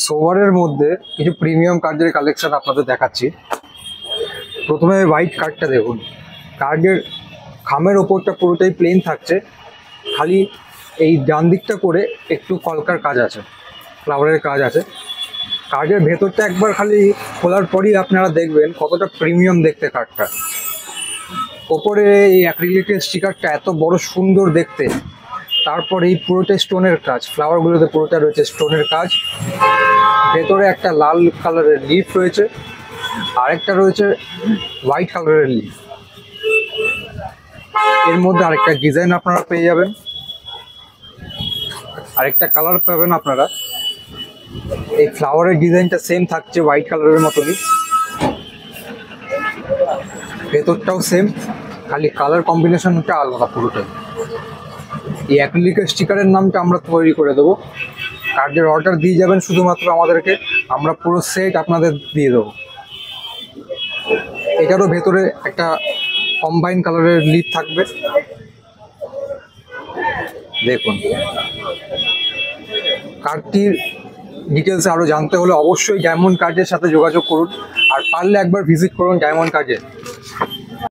সোভারের মধ্যে কিছু প্রিমিয়াম কার্ডের কালেকশন আপনাদের দেখাচ্ছি। প্রথমে হোয়াইট কার্ডটা দেখুন। কার্ডের খামের ওপরটা পুরোটাই প্লেন থাকছে, খালি এই ডান দিকটা করে একটু কলকার কাজ আছে, ফ্লাওয়ারের কাজ আছে। কার্ডের ভেতরটা একবার খালি খোলার পরই আপনারা দেখবেন কতটা প্রিমিয়াম দেখতে কার্ডটা। ওপরে এই অ্যাক্রিলিকের স্টিকারটা এত বড় সুন্দর দেখতে, তারপর এই পুরোটা স্টোনের কাজ, ফ্লাওয়ারগুলোতে পুরোটা রয়েছে স্টোনের কাজ। ভেতরে একটা লাল কালারের লিফ রয়েছে, আরেকটা রয়েছে হোয়াইট কালারের লিফ। এর মধ্যে আরেকটা ডিজাইন আপনারা পেয়ে যাবেন, আরেকটা কালার পাবেন আপনারা। এই ফ্লাওয়ারের ডিজাইনটা সেম থাকছে হোয়াইট কালারের মতনই, ভেতরটাও সেম, খালি কালার কম্বিনেশনটা আলাদা পুরোটাই। এই অ্যাক্রিলিকের স্টিকারের নামটা আমরা তৈরি করে দেবো। কার্ডের অর্ডার দিয়ে যাবেন শুধুমাত্র আমাদেরকে, আমরা পুরো সেট আপনাদের দিয়ে দেবো। এটারও ভেতরে একটা কম্বাইন কালারের লিড থাকবে, দেখুন। কার্ডটির ডিটেলস আরও জানতে হলে অবশ্যই ডায়মন্ড কার্ডের সাথে যোগাযোগ করুন, আর পারলে একবার ভিজিট করুন ডায়মন্ড কার্ডে।